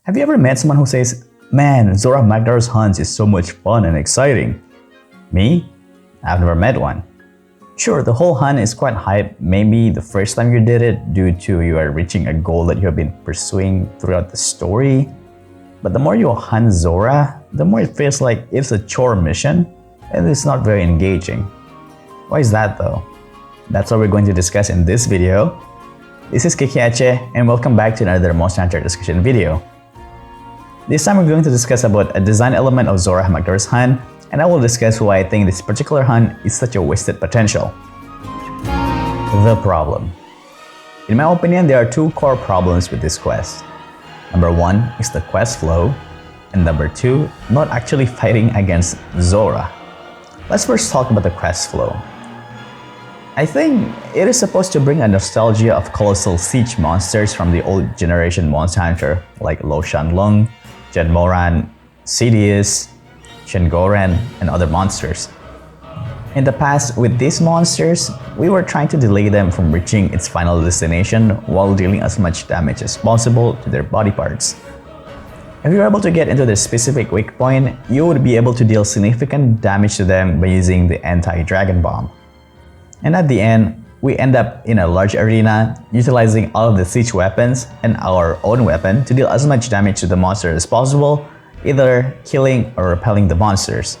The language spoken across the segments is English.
Have you ever met someone who says, "Man, Zorah Magdaros hunts is so much fun and exciting"? Me? I've never met one. Sure, the whole hunt is quite hype, maybe the first time you did it due to you are reaching a goal that you have been pursuing throughout the story. But the more you hunt Zorah, the more it feels like it's a chore mission and it's not very engaging. Why is that though? That's what we're going to discuss in this video. This is KKaceh and welcome back to another Monster Hunter discussion video. This time we're going to discuss about a design element of Zorah Magdaros hunt, and I will discuss why I think this particular hunt is such a wasted potential. The problem. In my opinion, there are two core problems with this quest. Number one is the quest flow, and number two, not actually fighting against Zorah. Let's first talk about the quest flow. I think it is supposed to bring a nostalgia of colossal siege monsters from the old generation Monster Hunter like Lo Shanlong, Jen Moran, Sidious, Shengoran, and other monsters. In the past, with these monsters, we were trying to delay them from reaching its final destination while dealing as much damage as possible to their body parts. If you're able to get into the specific weak point, you would be able to deal significant damage to them by using the anti-dragon bomb. And at the end, we end up in a large arena, utilizing all of the siege weapons and our own weapon to deal as much damage to the monster as possible, either killing or repelling the monsters.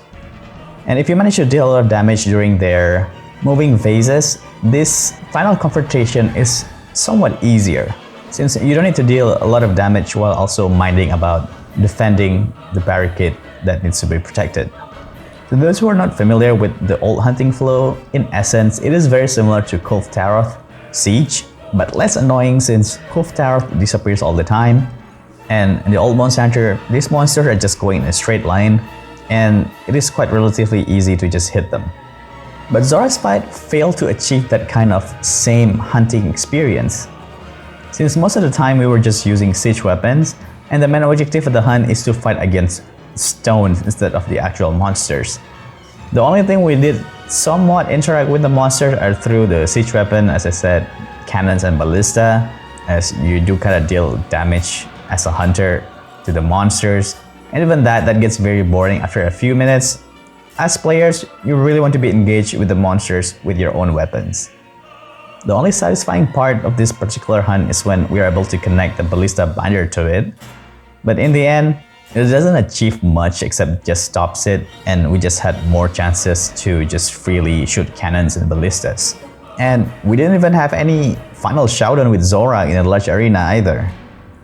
And if you manage to deal a lot of damage during their moving phases, this final confrontation is somewhat easier, since you don't need to deal a lot of damage while also minding about defending the barricade that needs to be protected. To those who are not familiar with the old hunting flow, in essence, it is very similar to Kulf Taroth Siege, but less annoying since Kulf Taroth disappears all the time. And in the old Monster Hunter, these monsters are just going in a straight line, and it is quite relatively easy to just hit them. But Zorah's fight failed to achieve that kind of same hunting experience, since most of the time we were just using siege weapons, and the main objective of the hunt is to fight against stones instead of the actual monsters. The only thing we did somewhat interact with the monsters are through the siege weapon, as I said, cannons and ballista, as you do kind of deal damage as a hunter to the monsters. And even that gets very boring after a few minutes. As players, you really want to be engaged with the monsters with your own weapons. The only satisfying part of this particular hunt is when we are able to connect the ballista binder to it. But in the end, it doesn't achieve much except just stops it, and we just had more chances to just freely shoot cannons and ballistas. And we didn't even have any final showdown with Zorah in a large arena either,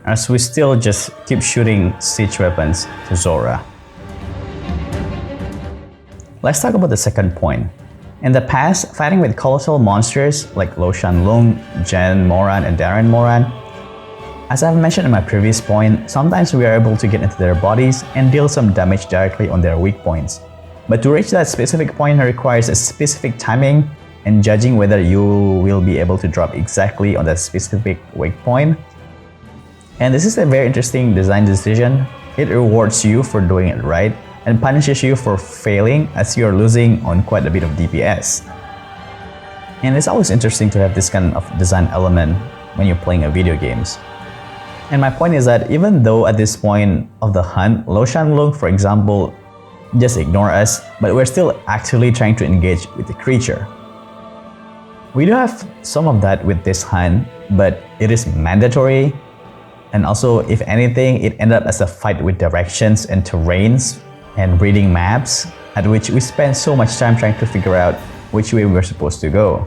as we still just keep shooting siege weapons to Zorah. Let's talk about the second point. In the past, fighting with colossal monsters like Lo Shanlong, Jen Moran, and Darren Moran, as I've mentioned in my previous point, sometimes we are able to get into their bodies and deal some damage directly on their weak points. But to reach that specific point requires a specific timing and judging whether you will be able to drop exactly on that specific weak point. And this is a very interesting design decision. It rewards you for doing it right and punishes you for failing as you are losing on quite a bit of DPS. And it's always interesting to have this kind of design element when you're playing video games. And my point is that even though at this point of the hunt, Lo Shanlong, for example, just ignore us, but we're still actively trying to engage with the creature. We do have some of that with this hunt, but it is mandatory. And also, if anything, it ended up as a fight with directions and terrains and reading maps, at which we spent so much time trying to figure out which way we were supposed to go.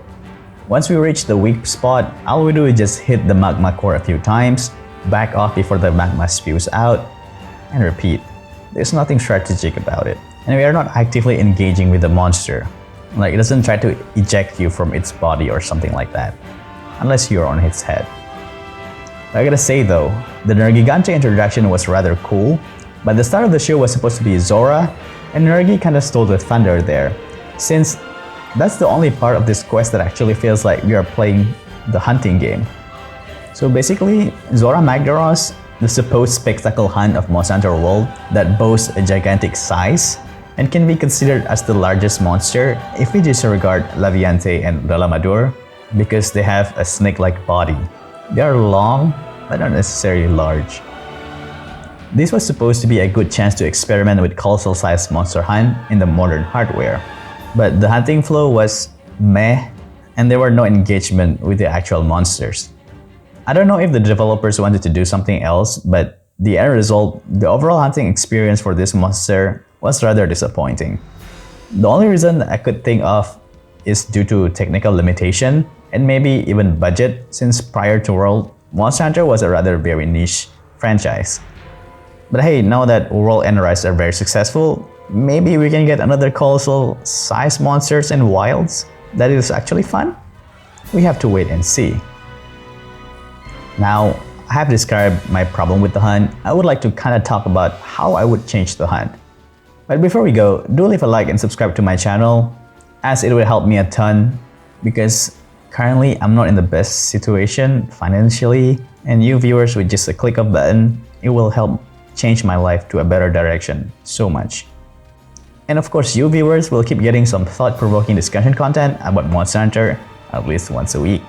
Once we reach the weak spot, all we do is just hit the magma core a few times, back off before the magma spews out, and repeat. There's nothing strategic about it. And we are not actively engaging with the monster. Like, it doesn't try to eject you from its body or something like that, unless you're on its head. I gotta say though, the Nergigante introduction was rather cool, but the start of the show was supposed to be Zorah, and Nergi kinda stole the thunder there, since that's the only part of this quest that actually feels like we are playing the hunting game. So basically, Zorah Magdaros, the supposed spectacle hunt of Monster Hunter World that boasts a gigantic size and can be considered as the largest monster if we disregard Laviante and Relamadur because they have a snake-like body. They are long, but not necessarily large. This was supposed to be a good chance to experiment with colossal-sized monster hunt in the modern hardware. But the hunting flow was meh, and there were no engagement with the actual monsters. I don't know if the developers wanted to do something else, but the end result, the overall hunting experience for this monster was rather disappointing. The only reason I could think of is due to technical limitation and maybe even budget, since prior to World, Monster Hunter was a rather very niche franchise. But hey, now that World and Rise are very successful, maybe we can get another colossal size monsters and wilds that is actually fun? We have to wait and see. Now, I have described my problem with the hunt. I would like to kind of talk about how I would change the hunt. But before we go, do leave a like and subscribe to my channel, as it will help me a ton, because currently I'm not in the best situation financially, and you viewers, with just a click of a button, it will help change my life to a better direction so much. And of course, you viewers will keep getting some thought-provoking discussion content about Monster Hunter at least once a week.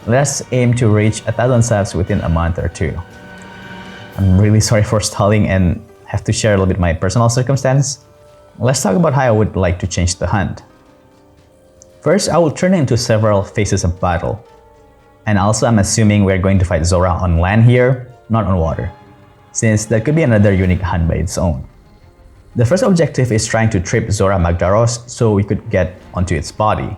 Let's aim to reach 1,000 subs within a month or two. I'm really sorry for stalling and have to share a little bit my personal circumstance. Let's talk about how I would like to change the hunt. First, I will turn it into several phases of battle. And also, I'm assuming we're going to fight Zora on land here, not on water, since that could be another unique hunt by its own. The first objective is trying to trip Zorah Magdaros so we could get onto its body.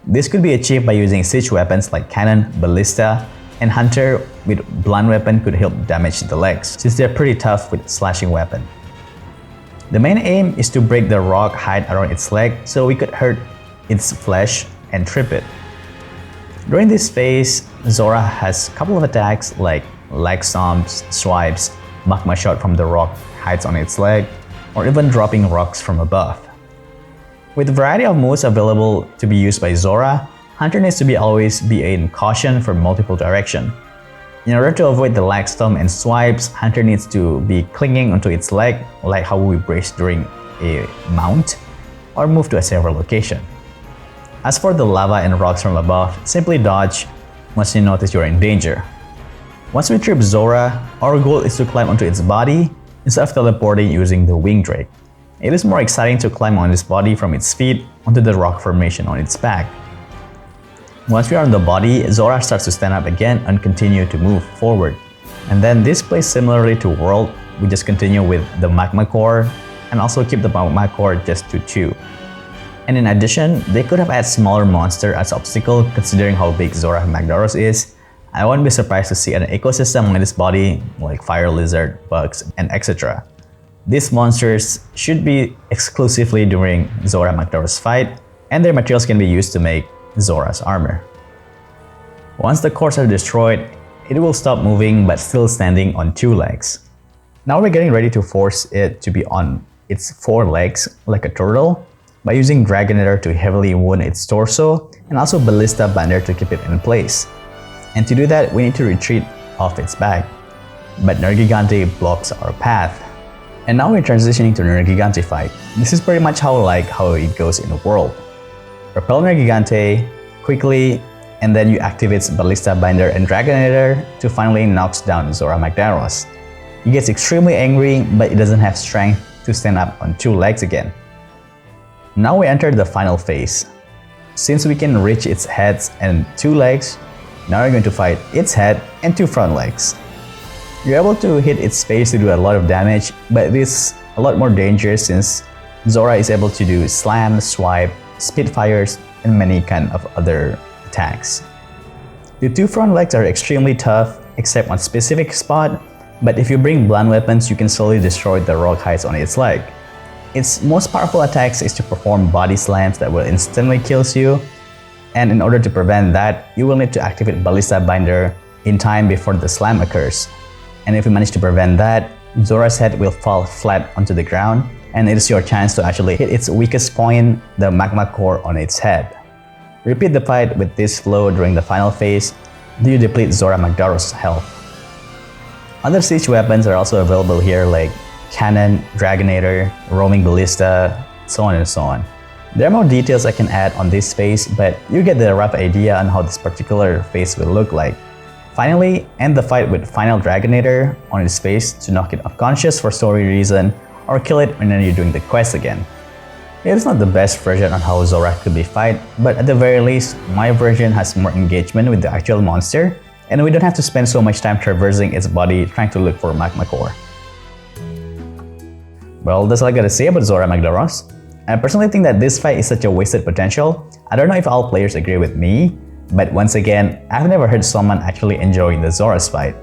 This could be achieved by using siege weapons like cannon, ballista, and hunter with blunt weapon could help damage the legs, since they're pretty tough with slashing weapon. The main aim is to break the rock hide around its leg so we could hurt its flesh and trip it. During this phase, Zora has a couple of attacks like leg stomps, swipes, magma shot from the rock hides on its leg, or even dropping rocks from above. With a variety of moves available to be used by Zora, Hunter needs to always be in caution for multiple directions. In order to avoid the leg stomp and swipes, Hunter needs to be clinging onto its leg, like how we brace during a mount, or move to a safer location. As for the lava and rocks from above, simply dodge once you notice you're in danger. Once we trip Zora, our goal is to climb onto its body instead of teleporting using the wing drake. It is more exciting to climb on its body from its feet onto the rock formation on its back. Once we are on the body, Zora starts to stand up again and continue to move forward. And then this plays similarly to World, we just continue with the magma core and also keep the magma core just to chew. And in addition, they could have added smaller monster as obstacle considering how big Zorah Magdaros is. I wouldn't be surprised to see an ecosystem on its body like fire lizard, bugs, and etc. These monsters should be exclusively during Zorah Magdaros fight, and their materials can be used to make Zora's armor. Once the cores are destroyed, it will stop moving but still standing on two legs. Now we're getting ready to force it to be on its four legs like a turtle by using Dragonator to heavily wound its torso and also Ballista Bander to keep it in place. And to do that, we need to retreat off its back. But Nergigante blocks our path. And now we're transitioning to Nergigante fight. This is pretty much how it goes in the world. Repel Nergigante quickly, and then you activate Ballista Binder and Dragonator to finally knocks down Zorah Magdaros. He gets extremely angry, but he doesn't have strength to stand up on two legs again. Now we enter the final phase. Since we can reach its heads and two legs, now we're going to fight its head and two front legs. You're able to hit its face to do a lot of damage, but it is a lot more dangerous since Zora is able to do slam, swipe, spitfires, and many kind of other attacks. The two front legs are extremely tough, except on specific spot, but if you bring blunt weapons, you can slowly destroy the rock hides on its leg. Its most powerful attacks is to perform body slams that will instantly kill you, and in order to prevent that, you will need to activate Ballista Binder in time before the slam occurs. And if you manage to prevent that, Zora's head will fall flat onto the ground, and it is your chance to actually hit its weakest point, the magma core on its head. Repeat the fight with this flow during the final phase till you deplete Zorah Magdaros' health. Other siege weapons are also available here like cannon, Dragonator, roaming ballista, so on and so on. There are more details I can add on this phase, but you get the rough idea on how this particular phase will look like. Finally, end the fight with Final Dragonator on its face to knock it unconscious for story reason, or kill it when you're doing the quest again. It is not the best version on how Zora could be fight, but at the very least, my version has more engagement with the actual monster, and we don't have to spend so much time traversing its body trying to look for magma core. Well, that's all I gotta say about Zorah Magdaros. I personally think that this fight is such a wasted potential. I don't know if all players agree with me, but once again, I've never heard someone actually enjoying the Zora's fight.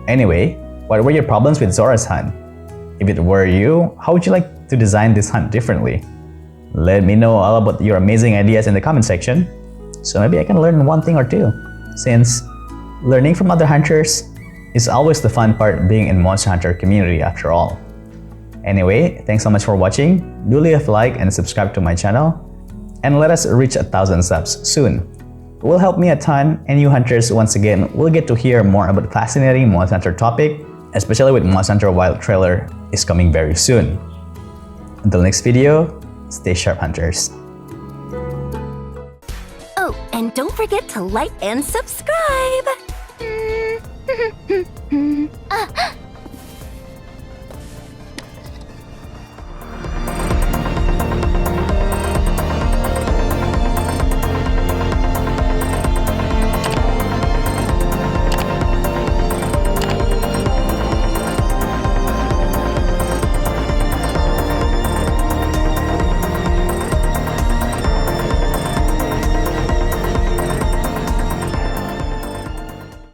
Anyway, what were your problems with Zora's hunt? If it were you, how would you like to design this hunt differently? Let me know all about your amazing ideas in the comment section, so maybe I can learn one thing or two, since learning from other hunters is always the fun part being in Monster Hunter community after all. Anyway, thanks so much for watching. Do leave a like and subscribe to my channel, and let us reach 1,000 subs soon. It will help me a ton, and you hunters once again will get to hear more about the fascinating Monster Hunter topic, especially with Monster Hunter Wild trailer is coming very soon. Until next video, stay sharp hunters. Oh, and don't forget to like and subscribe!